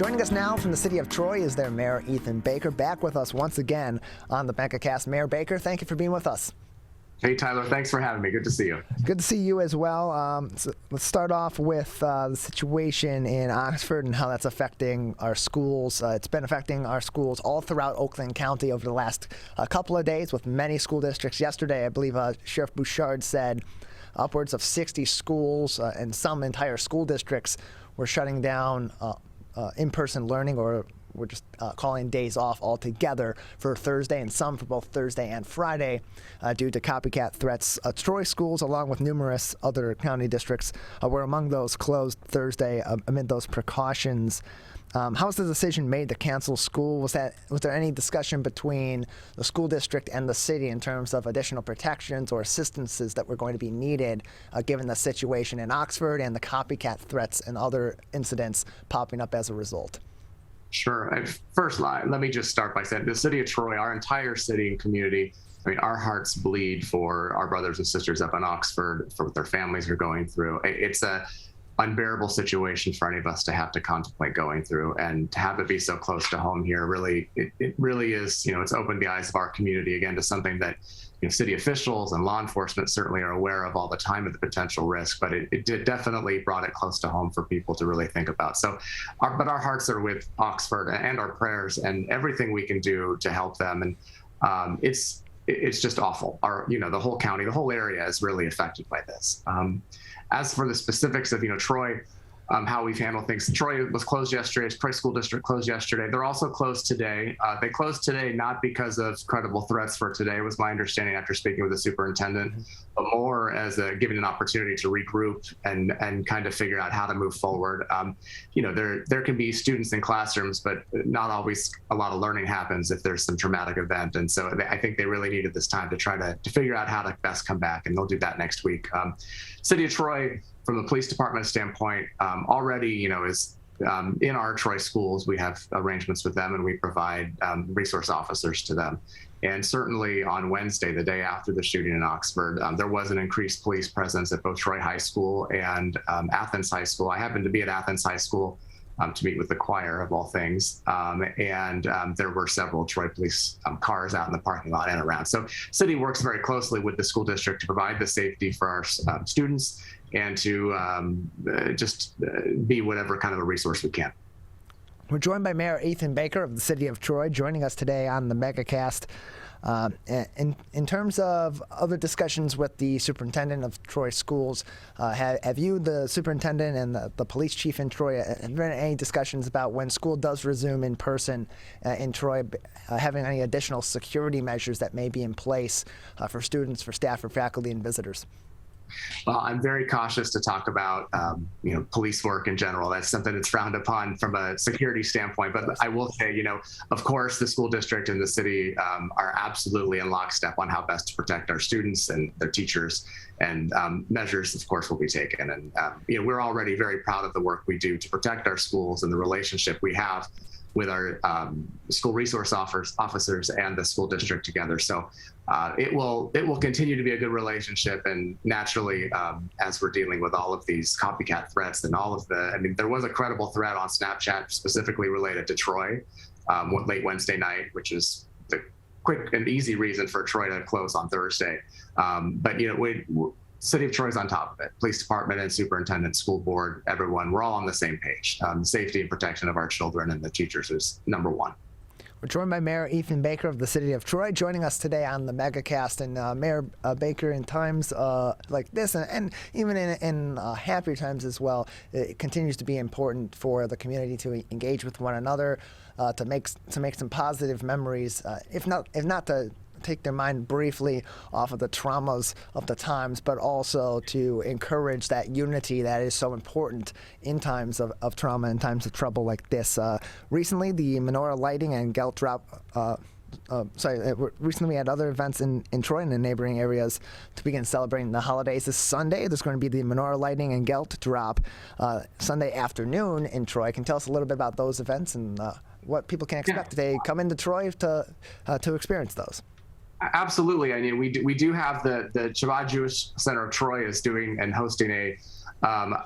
Joining us now from the city of Troy is their Mayor Ethan Baker, back with us once again on the MegaCast. Mayor Baker, thank you for being with us. Hey, Tyler, thanks for having me. Good to see you. Good to see you as well. So let's start off with the situation in Oxford and how that's affecting our schools. It's been affecting our schools all throughout Oakland County over the last couple of days with many school districts. Yesterday, I believe Sheriff Bouchard said upwards of 60 schools and some entire school districts were shutting down in-person learning, or we're just calling days off altogether for Thursday, and some for both Thursday and Friday due to copycat threats. Troy schools, along with numerous other county districts, were among those closed Thursday amid those precautions. How was the decision made to cancel school? Was there any discussion between the school district and the city in terms of additional protections or assistances that were going to be needed given the situation in Oxford and the copycat threats and other incidents popping up as a result? Sure. First, let me just start by saying the city of Troy, our entire city and community, I mean, our hearts bleed for our brothers and sisters up in Oxford, for what their families are going through. It's a unbearable situation for any of us to have to contemplate going through, and to have it be so close to home here, really, it really is, it's opened the eyes of our community again to something that, city officials and law enforcement certainly are aware of all the time of the potential risk, but it definitely brought it close to home for people to really think about. So, but our hearts are with Oxford and our prayers and everything we can do to help them. And it's just awful. The whole county, the whole area is really affected by this. As for the specifics of, Troy, how we've handled things, Troy was closed yesterday. Troy School District closed yesterday. They're also closed today. They closed today not because of credible threats for today, was my understanding after speaking with the superintendent, but more as giving an opportunity to regroup and kind of figure out how to move forward. There can be students in classrooms, but not always a lot of learning happens if there's some traumatic event. And so I think they really needed this time to try to figure out how to best come back, and they'll do that next week. City of Troy, from the police department standpoint, already, is in our Troy schools, we have arrangements with them, and we provide resource officers to them. And certainly on Wednesday, the day after the shooting in Oxford, there was an increased police presence at both Troy High School and Athens High School. I happened to be at Athens High School to meet with the choir, of all things. And there were several Troy police cars out in the parking lot and around. So city works very closely with the school district to provide the safety for our students and to just be whatever kind of a resource we can. We're joined by Mayor Ethan Baker of the city of Troy, joining us today on the MegaCast. In terms of other discussions with the superintendent of Troy schools, have you, the superintendent, and the police chief in Troy, have there been any discussions about when school does resume in person in Troy, having any additional security measures that may be in place for students, for staff, for faculty, and visitors? Well, I'm very cautious to talk about, police work in general. That's something that's frowned upon from a security standpoint. But I will say, of course, the school district and the city are absolutely in lockstep on how best to protect our students and their teachers. And measures, of course, will be taken. And, we're already very proud of the work we do to protect our schools and the relationship we have with our school resource officers and the school district together. So it will continue to be a good relationship. And naturally, as we're dealing with all of these copycat threats and all of there was a credible threat on Snapchat specifically related to Troy late Wednesday night, which is the quick and easy reason for Troy to close on Thursday. But City of Troy's on top of it. Police department and superintendent, school board, everyone, we're all on the same page. The safety and protection of our children and the teachers is number one. We're joined by Mayor Ethan Baker of the city of Troy, joining us today on the MegaCast. And Mayor Baker, in times like this, and even in happier times as well, it continues to be important for the community to engage with one another, to make some positive memories, if not to take their mind briefly off of the traumas of the times, but also to encourage that unity that is so important in times of trauma and times of trouble like this. Recently, the menorah lighting and gelt drop recently we had other events in Troy and the neighboring areas to begin celebrating the holidays. This Sunday, there's going to be the menorah lighting and gelt drop Sunday afternoon in Troy. Can you tell us a little bit about those events and what people can expect if they come into Troy to experience those? Absolutely. I mean, we do have the Chabad Jewish Center of Troy is doing and hosting a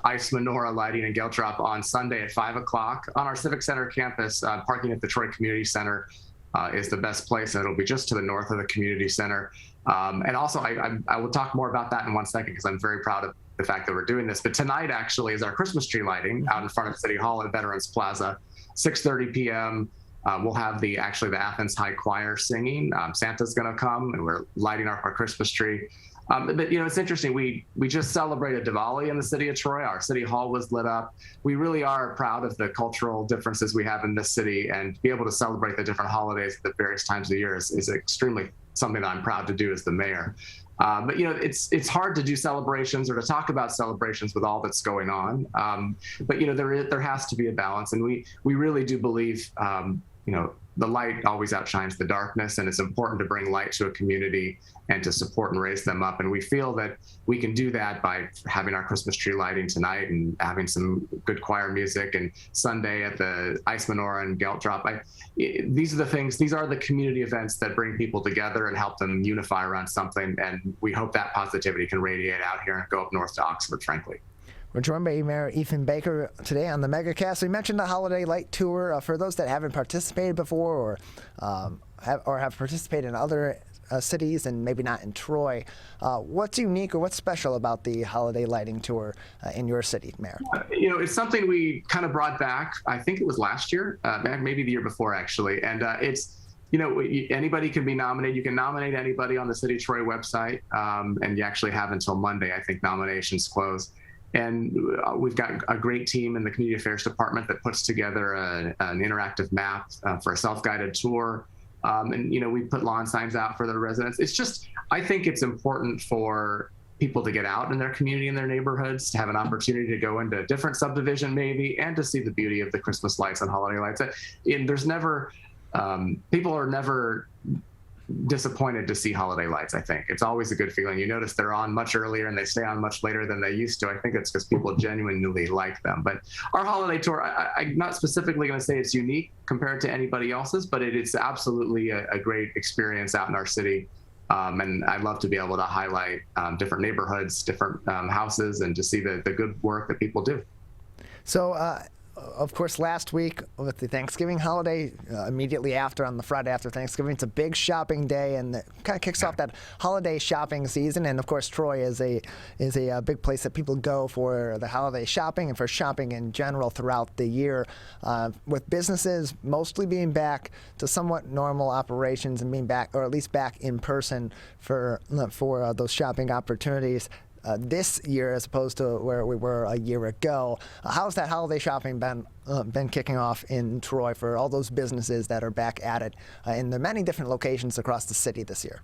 ice menorah lighting and gelt drop on Sunday at 5 o'clock on our Civic Center campus. Parking at the Troy Community Center is the best place, and it'll be just to the north of the community center. And also, I will talk more about that in 1 second because I'm very proud of the fact that we're doing this. But tonight actually is our Christmas tree lighting out in front of City Hall at Veterans Plaza, 6:30 p.m. We'll have the Athens High Choir singing. Santa's going to come, and we're lighting up our Christmas tree. But it's interesting. We just celebrated Diwali in the city of Troy. Our city hall was lit up. We really are proud of the cultural differences we have in this city, and to be able to celebrate the different holidays at the various times of the year is extremely something that I'm proud to do as the mayor. But it's hard to do celebrations or to talk about celebrations with all that's going on. But there has to be a balance, and we really do believe the light always outshines the darkness, and it's important to bring light to a community and to support and raise them up. And we feel that we can do that by having our Christmas tree lighting tonight and having some good choir music, and Sunday at the ice menorah and gelt drop. These are the community events that bring people together and help them unify around something. And we hope that positivity can radiate out here and go up north to Oxford, frankly. We're joined by Mayor Ethan Baker today on the MegaCast. We mentioned the Holiday Light Tour. For those that haven't participated before or have participated in other cities and maybe not in Troy, what's unique or what's special about the Holiday Lighting Tour in your city, Mayor? It's something we kind of brought back. I think it was last year, maybe the year before, actually. And it's anybody can be nominated. You can nominate anybody on the City of Troy website, and you actually have until Monday. I think nominations close. And we've got a great team in the Community Affairs Department that puts together an interactive map for a self-guided tour. And we put lawn signs out for the residents. It's just, I think it's important for people to get out in their community, in their neighborhoods, to have an opportunity to go into a different subdivision maybe, and to see the beauty of the Christmas lights and holiday lights. And there's never, people are never disappointed to see holiday lights. I think it's always a good feeling. You notice they're on much earlier and they stay on much later than they used to. I think it's because people genuinely like them. But our holiday tour, I'm not specifically going to say it's unique compared to anybody else's, but it's absolutely a great experience out in our city. And I'd love to be able to highlight different neighborhoods, different houses, and to see the good work that people do. So, of course, last week with the Thanksgiving holiday, immediately after, on the Friday after Thanksgiving, it's a big shopping day, and it kind of kicks off that holiday shopping season. And of course, Troy is a big place that people go for the holiday shopping and for shopping in general throughout the year. With businesses mostly being back to somewhat normal operations and being back, or at least back in person for those shopping opportunities. This year, as opposed to where we were a year ago, how's that holiday shopping been kicking off in Troy for all those businesses that are back at it in the many different locations across the city this year?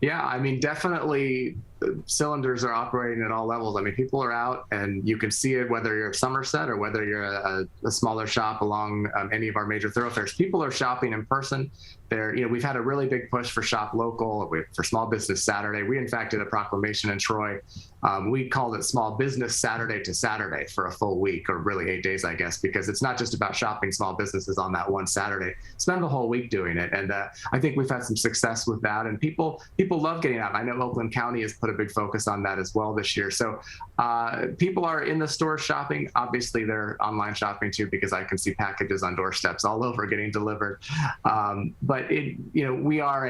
Yeah, I mean, definitely cylinders are operating at all levels. I mean, people are out, and you can see it whether you're Somerset or whether you're a smaller shop along any of our major thoroughfares. People are shopping in person. We've had a really big push for Shop Local, for Small Business Saturday. We, in fact, did a proclamation in Troy. We called it Small Business Saturday to Saturday for a full week, or really 8 days, I guess, because it's not just about shopping small businesses on that one Saturday. Spend the whole week doing it. And I think we've had some success with that. And people love getting out. I know Oakland County has put a big focus on that as well this year. So people are in the store shopping. Obviously, they're online shopping too, because I can see packages on doorsteps all over getting delivered. But we are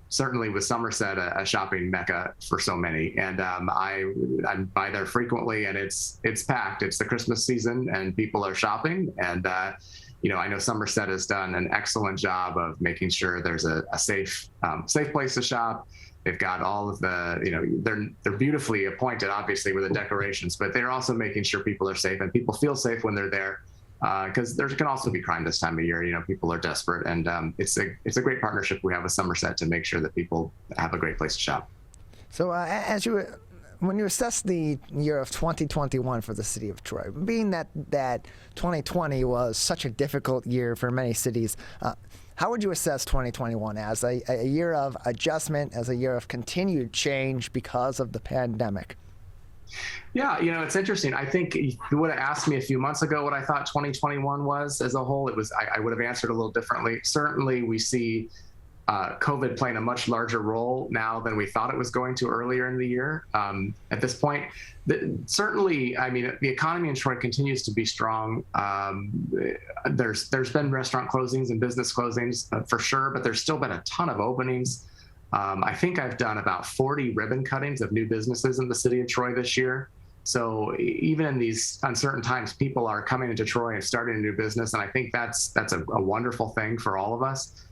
certainly with Somerset, a shopping mecca for so many. And I'm by there frequently, and it's packed. It's the Christmas season and people are shopping. And, I know Somerset has done an excellent job of making sure there's a safe place to shop. They've got all of the, they're beautifully appointed, obviously, with the decorations, but they're also making sure people are safe and people feel safe when they're there. Because there can also be crime this time of year. People are desperate, and it's a great partnership we have with Somerset to make sure that people have a great place to shop. So, when you assess the year of 2021 for the city of Troy, being that 2020 was such a difficult year for many cities, how would you assess 2021 as a year of adjustment, as a year of continued change because of the pandemic? Yeah, it's interesting. I think if you would have asked me a few months ago what I thought 2021 was as a whole, I would have answered a little differently. Certainly, we see COVID playing a much larger role now than we thought it was going to earlier in the year. At this point, certainly, I mean, the economy in Troy continues to be strong. There's been restaurant closings and business closings for sure, but there's still been a ton of openings. I think I've done about 40 ribbon cuttings of new businesses in the city of Troy this year. So even in these uncertain times, people are coming into Troy and starting a new business, and I think that's a wonderful thing for all of us.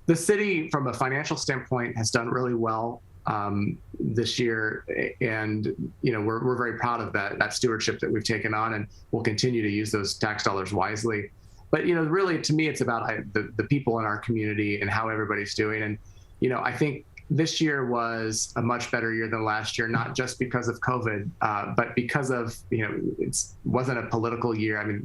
The city, from a financial standpoint, has done really well this year, and we're very proud of that stewardship that we've taken on, and we'll continue to use those tax dollars wisely. But really, to me, it's about the people in our community and how everybody's doing. And I think this year was a much better year than last year, not just because of COVID, but because of, it wasn't a political year. I mean,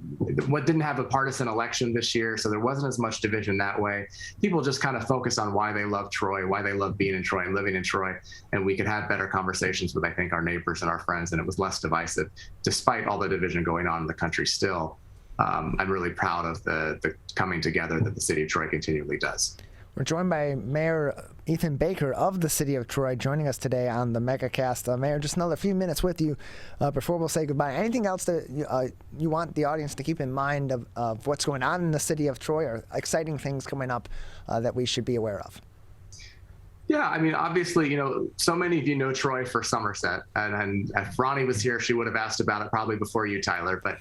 what didn't have a partisan election this year, so there wasn't as much division that way. People just kind of focus on why they love Troy, why they love being in Troy and living in Troy, and we could have better conversations with, I think, our neighbors and our friends, and it was less divisive, despite all the division going on in the country still. I'm really proud of the coming together that the city of Troy continually does. We're joined by Mayor Ethan Baker of the City of Troy, joining us today on the MegaCast. Mayor, just another few minutes with you before we'll say goodbye. Anything else that you want the audience to keep in mind of what's going on in the City of Troy, or exciting things coming up that we should be aware of? Yeah, I mean, obviously, so many of you know Troy for Somerset, and if Ronnie was here, she would have asked about it probably before you, Tyler. But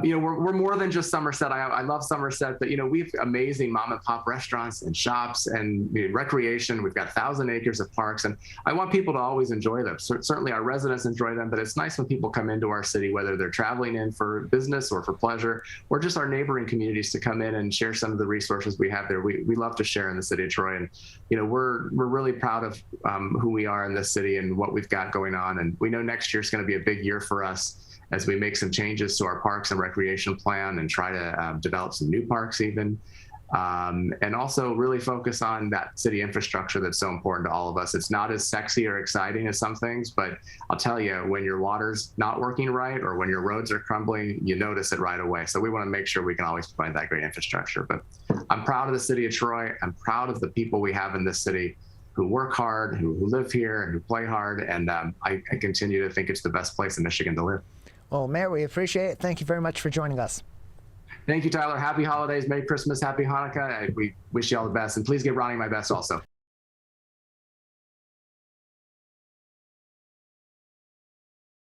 we're more than just Somerset. I love Somerset, but we have amazing mom and pop restaurants and shops and recreation. We've got 1,000 acres of parks, and I want people to always enjoy them. Certainly, our residents enjoy them, but it's nice when people come into our city, whether they're traveling in for business or for pleasure, or just our neighboring communities, to come in and share some of the resources we have there. We love to share in the city of Troy, and we're really proud of who we are in this city and what we've got going on. And we know next year is going to be a big year for us as we make some changes to our parks and recreation plan and try to develop some new parks even. And also really focus on that city infrastructure that's so important to all of us. It's not as sexy or exciting as some things, but I'll tell you, when your water's not working right or when your roads are crumbling, you notice it right away. So we want to make sure we can always provide that great infrastructure. But I'm proud of the city of Troy. I'm proud of the people we have in this city who work hard, who live here, and who play hard. And I continue to think it's the best place in Michigan to live. Well, Mayor, we appreciate it. Thank you very much for joining us. Thank you, Tyler. Happy holidays, Merry Christmas, Happy Hanukkah. We wish you all the best. And please give Ronnie my best also.